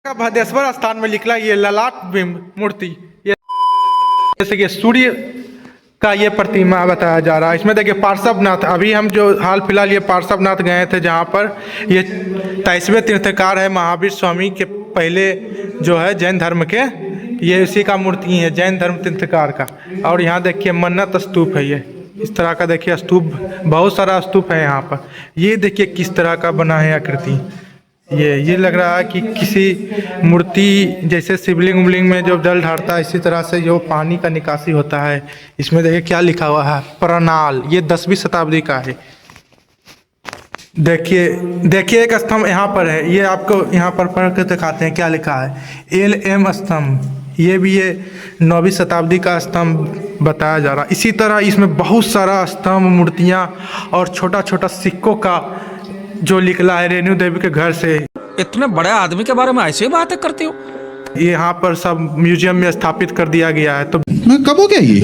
का भदेश्वर स्थान में निकला ये ललाट बिंब मूर्ति, ये जैसे कि सूर्य का ये प्रतिमा बताया जा रहा है। इसमें देखिए पार्श्वनाथ, अभी हम जो हाल फिलहाल ये पार्श्वनाथ गए थे जहाँ पर ये 23वें तीर्थकार है महावीर स्वामी के पहले जो है जैन धर्म के, ये इसी का मूर्ति है जैन धर्म तीर्थकार का। और यहाँ देखिए मन्नत स्तूप है, ये इस तरह का देखिए स्तूप, बहुत सारा स्तूप है यहाँ पर। ये देखिए किस तरह का बना है आकृति, ये लग रहा है कि किसी मूर्ति जैसे शिवलिंग उमलिंग में जो जल ढारता है इसी तरह से जो पानी का निकासी होता है। इसमें देखिए क्या लिखा हुआ है, प्रणाल, ये 10वीं शताब्दी का है। देखिए एक स्तंभ यहाँ पर है, ये आपको यहाँ पर पढ़ कर दिखाते हैं क्या लिखा है, LM स्तंभ, ये भी ये 9वीं शताब्दी का स्तंभ बताया जा रहा है। इसी तरह इसमें बहुत सारा स्तंभ, मूर्तियाँ और छोटा छोटा सिक्कों का जो निकला है रेणु देवी के घर से। इतने बड़े आदमी के बारे में ऐसे ही बातें करते हो? ये यहाँ पर सब म्यूजियम में स्थापित कर दिया गया है। तो कब हो गया ये?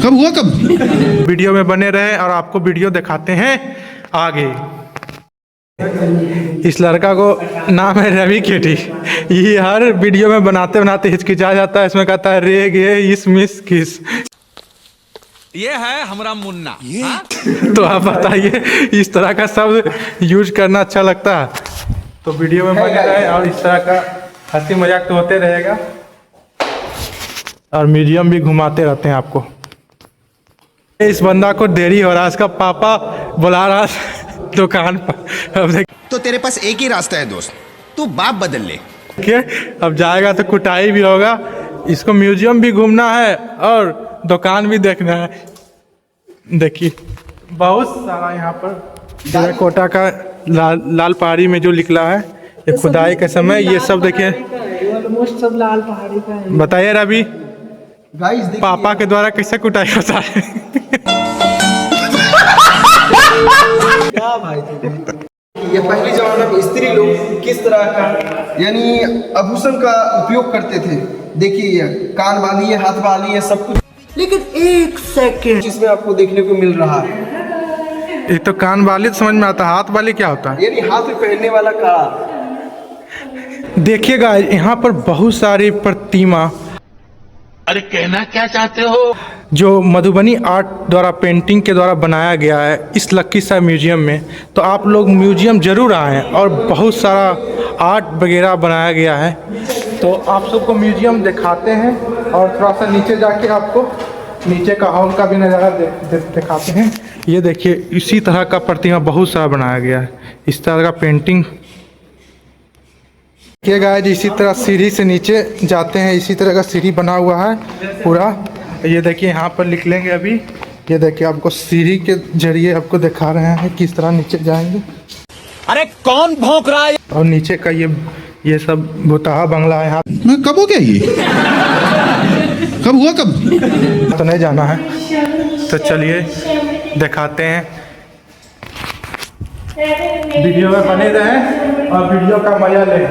कब हुआ कब? वीडियो में बने रहें और आपको वीडियो दिखाते हैं आगे। इस लड़का को नाम है रवि केटी, ये हर वीडियो में बनाते बनाते हिचकिचा जाता है। इसमें कहता है रे गे इस मिस किस। ये है हमारा मुन्ना। तो आप बताइए इस तरह का शब्द यूज करना अच्छा लगता है? तो वीडियो में बने रहे और इस तरह का हंसी मजाक तो होते रहेगा और म्यूजियम भी घुमाते रहते हैं आपको। इस बंदा को देरी हो रहा है, इसका पापा बुला रहा है दुकान पर। अब तो तेरे पास एक ही रास्ता है दोस्त, तू बाप बदल ले। देखिए अब जाएगा तो कुटाई भी होगा, इसको म्यूजियम भी घूमना है और दुकान भी देखना है। देखिए बहुत सारा यहाँ पर कोटा का लाल पहाड़ी में जो निकला है ये खुदाई के समय, ये सब देखिए सब लाल पहाड़ी का है। बताइए रवि, पापा के द्वारा कैसे कुटाई होता है? क्या भाई ये पहले जमाने में स्त्री लोग किस तरह का यानी आभूषण का उपयोग करते थे। देखिए ये कान बाली है, हाथ बाली है, सब कुछ। लेकिन एक सेकंड इसमें आपको देखने को मिल रहा है, ये तो कान वाली समझ में आता है, हाथ वाली क्या होता है? यानी हाथ में पहनने वाला कड़ा। देखिएगा यहाँ पर बहुत सारी प्रतिमा, अरे कहना क्या चाहते हो, जो मधुबनी आर्ट द्वारा पेंटिंग के द्वारा बनाया गया है इस लखीसराय म्यूजियम में। तो आप लोग म्यूजियम जरूर आएँ और बहुत सारा आर्ट वगैरह बनाया गया है। तो आप सबको म्यूजियम दिखाते हैं और थोड़ा सा नीचे जाके आपको नीचे का हॉल का भी नज़ारा दिखाते हैं। ये देखिए इसी तरह का प्रतिमा बहुत सारा बनाया गया है, इस तरह का पेंटिंग। देखिए गाइस इसी तरह सीढ़ी से नीचे जाते हैं, इसी तरह का सीढ़ी बना हुआ है पूरा। ये देखिए यहाँ पर निकलेंगे अभी, ये देखिए आपको सीढ़ी के जरिए आपको दिखा रहे हैं किस तरह नीचे जाएंगे। अरे कौन भौंक रहा है? और नीचे का ये सब भुताहा बंगला है यहाँ। कब हो गया ये? कब हुआ कब? तो नहीं जाना है, तो चलिए दिखाते हैं। वीडियो में बने रहें और वीडियो का मजा लें,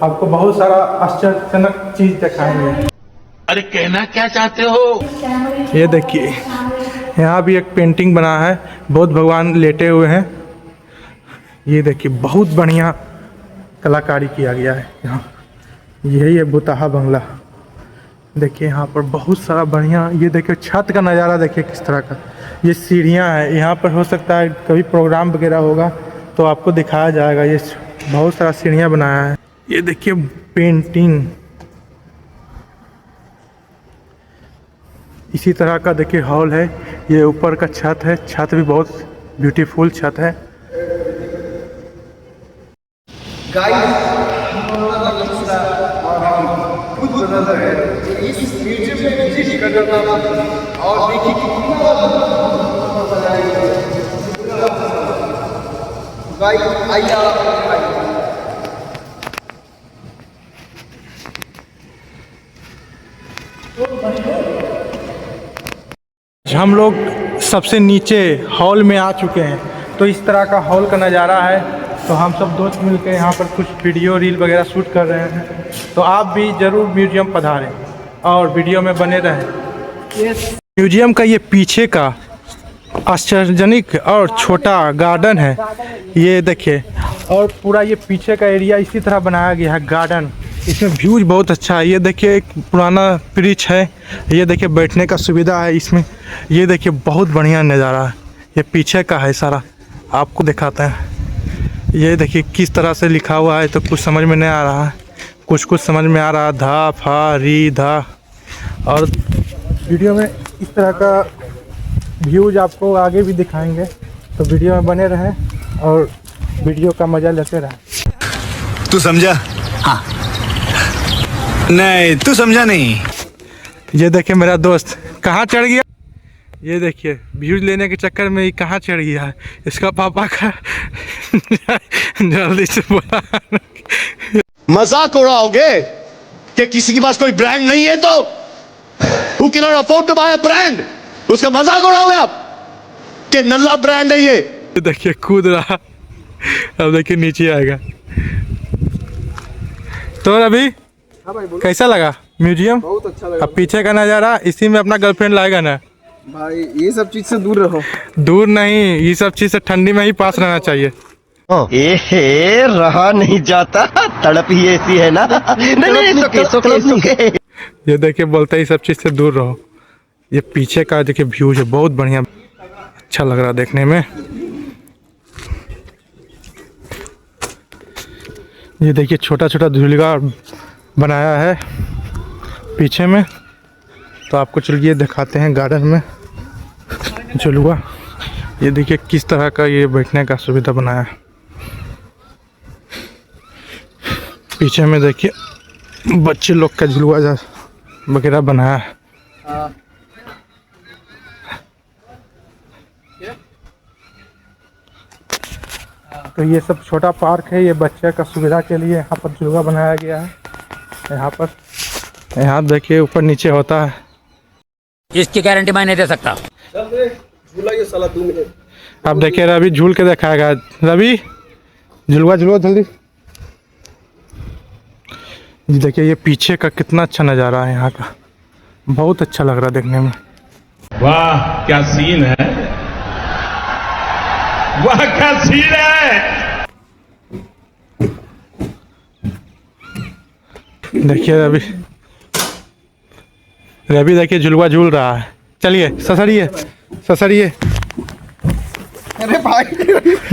आपको बहुत सारा आश्चर्यजनक चीज दिखाएंगे। अरे कहना क्या चाहते हो? ये देखिए यहाँ भी एक पेंटिंग बना है, बुद्ध भगवान लेटे हुए हैं। ये देखिए बहुत बढ़िया कलाकारी किया गया है यहाँ। यही है भुताहा बंगला। देखिए यहाँ पर बहुत सारा बढ़िया, ये देखिए छत का नज़ारा देखिए किस तरह का। ये सीढ़ियाँ हैं, यहाँ पर हो सकता है कभी प्रोग्राम वगैरह होगा तो आपको दिखाया जाएगा। ये बहुत सारा सीढ़ियाँ बनाया है। ये देखिए पेंटिंग, इसी तरह का देखिए हॉल है। ये ऊपर का छत है, छत भी बहुत ब्यूटीफुल छत है। इस म्यूजियम में विजिट करना और देखिए कितना हम लोग सबसे नीचे हॉल में आ चुके हैं। तो इस तरह का हॉल का नज़ारा है। तो हम सब दोस्त मिलकर यहाँ पर कुछ वीडियो रील वगैरह शूट कर रहे हैं। तो आप भी ज़रूर म्यूजियम पधारें और वीडियो में बने रहें। म्यूजियम का ये पीछे का आश्चर्यजनक और छोटा गार्डन है। ये देखिए, और पूरा ये पीछे का एरिया इसी तरह बनाया गया है गार्डन। इसमें व्यूज बहुत अच्छा है। ये देखिए एक पुराना ब्रिज है। ये देखिए बैठने का सुविधा है इसमें। ये देखिए बहुत बढ़िया नज़ारा है। ये पीछे का है सारा, आपको दिखाते हैं। ये देखिए किस तरह से लिखा हुआ है, तो कुछ समझ में नहीं आ रहा है, कुछ समझ में आ रहा है। धा फा री धा। और वीडियो में इस तरह का व्यूज आपको आगे भी दिखाएंगे, तो वीडियो में बने रहें और वीडियो का मज़ा लेते रहें। तू समझा? हाँ। नहीं, तू समझा नहीं। ये देखिए मेरा दोस्त कहाँ चढ़ गया। ये देखिए व्यूज लेने के चक्कर में ये कहाँ चढ़ गया है। इसका पापा का जल्दी से बोला। मजाक उड़ाओगे कि किसी के पास कोई ब्रांड नहीं है तो who cannot afford to buy a brand, उसका मजाक उड़ाओगे आप कि नल्ला ब्रांड है ये। देखिए कूद रहा, अब देखिए नीचे आएगा। तो अभी कैसा लगा म्यूजियम? बहुत अच्छा लगा अब पीछे का नज़ारा, इसी में अपना गर्लफ्रेंड लाएगा ना भाई। ये सब चीज से दूर रहो। दूर नहीं, ये सब चीज़ से ठंडी में ही पास रहना चाहिए। ए रहा नहीं जाता, तड़प ही ऐसी है ना। नहीं, ये देखिए बोलते ही सब चीज़ से दूर रहो। ये पीछे का देखिए व्यूज है, बहुत बढ़िया, अच्छा लग रहा है देखने में। ये देखिए छोटा छोटा झूलगा बनाया है पीछे में, तो आपको चलिए दिखाते हैं गार्डन में झूलगा। ये देखिए किस तरह का ये बैठने का सुविधा बनाया है। पीछे में देखिए बच्चे लोग का झुलवा वगैरह बनाया है। तो ये सब छोटा पार्क है, ये बच्चे का सुविधा के लिए यहाँ पर झुलवा बनाया गया है। यहाँ देखिए ऊपर नीचे होता है। इसकी गारंटी मैं नहीं दे सकता। झूला ये साला 2 मिनट। अब देखिए रवि झूल के दिखाएगा। रवि झुलवा जल्दी। ये देखिए ये पीछे का कितना अच्छा नज़ारा है यहाँ का, बहुत अच्छा लग रहा है देखने में। वाह क्या सीन है, वाह क्या सीन है। देखिए रवि देखिए झुलवा झूल रहा है। चलिए ससरिए। अरे भाई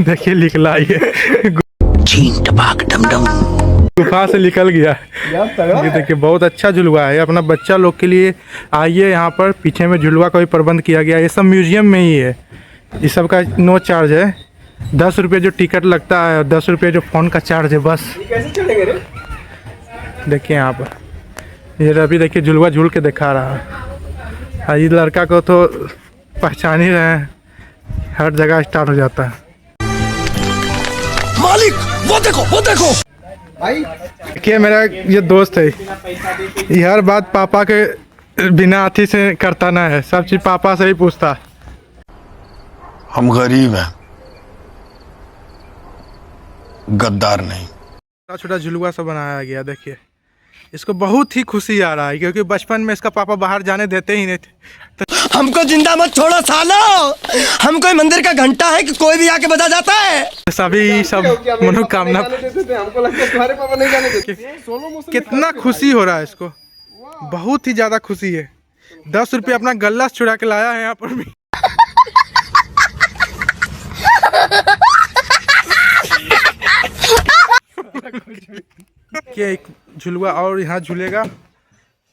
देखिए निकला ये गुफा से निकल गया। ये देखिए बहुत अच्छा झुलवा है, अपना बच्चा लोग के लिए आइए। यहाँ पर पीछे में झुलवा का भी प्रबंध किया गया है। ये सब म्यूजियम में ही है। इस सब का नो चार्ज है। 10 रुपये जो टिकट लगता है और 10 रुपये जो फ़ोन का चार्ज है, बस। कैसे चलेंगे रे? देखिए यहाँ पर ये रवि देखिए झुलवा झूल के दिखा रहा है। ये लड़का को तो पहचान ही रहे हैं, हर जगह स्टार्ट हो जाता है। मालिक वो देखो भाई देखिए मेरा ये दोस्त है, ये हर बात पापा के बिना हाथी से करता ना है, सब चीज़ पापा से ही पूछता। हम गरीब हैं, गद्दार नहीं। छोटा छोटा झुलुआ सब बनाया गया। देखिए इसको बहुत ही खुशी आ रहा है, क्योंकि बचपन में इसका पापा बाहर जाने देते ही नहीं थे। हमको जिंदा मत छोड़ो सालो, हम कोई मंदिर का घंटा है कि कोई भी आके बजा जाता है। सभी सब मनोकामना। हमको लगता है तुम्हारे पापा नहीं जाने देते। कितना खुशी हो रहा है इसको, बहुत ही ज़्यादा खुशी है। 10 रुपये अपना गल्ला छुड़ा के लाया है यहाँ पर भी। कि एक झुलवा और यहाँ झूलेगा,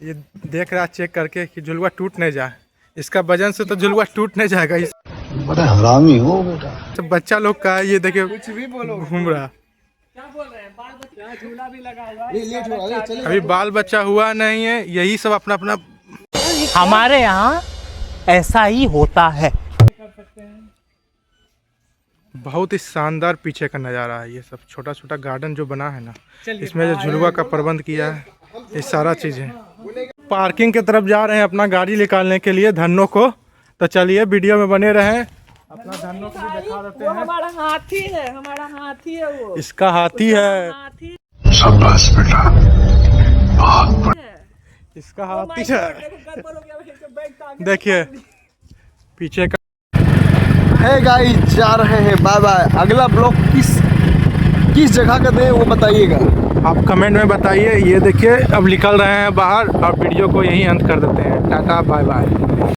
ये देख रहा चेक करके कि झुलवा टूट नहीं जाए। इसका वजन से तो झुलवा टूट नहीं जाएगा। इस बड़ा हरामी हो बेटा। सब बच्चा लोग का है, ये देखिए घूम रहा। अभी बाल बच्चा हुआ नहीं है, यही सब अपना अपना। हमारे यहाँ ऐसा ही होता है। बहुत ही शानदार पीछे का नज़ारा है। ये सब छोटा छोटा गार्डन जो बना है ना, इसमें जो झुलवा का प्रबंध किया है, ये सारा चीज़ है। पार्किंग की तरफ जा रहे हैं अपना गाड़ी निकालने के लिए धन्नो को। तो चलिए वीडियो में बने रहें, अपना धन्नो को भी दिखा देते हैं। हमारा हाथी है वो। इसका हाथी है। शाबाश बेटा, बहुत इसका हाथी है। देखिए पीछे का है गाइस, जा रहे हैं, बाय बाय। अगला ब्लॉग किस जगह का दें वो बताइएगा। आप कमेंट में बताइए। ये देखिए अब निकल रहे हैं बाहर और वीडियो को यहीं अंत कर देते हैं। Tata bye bye.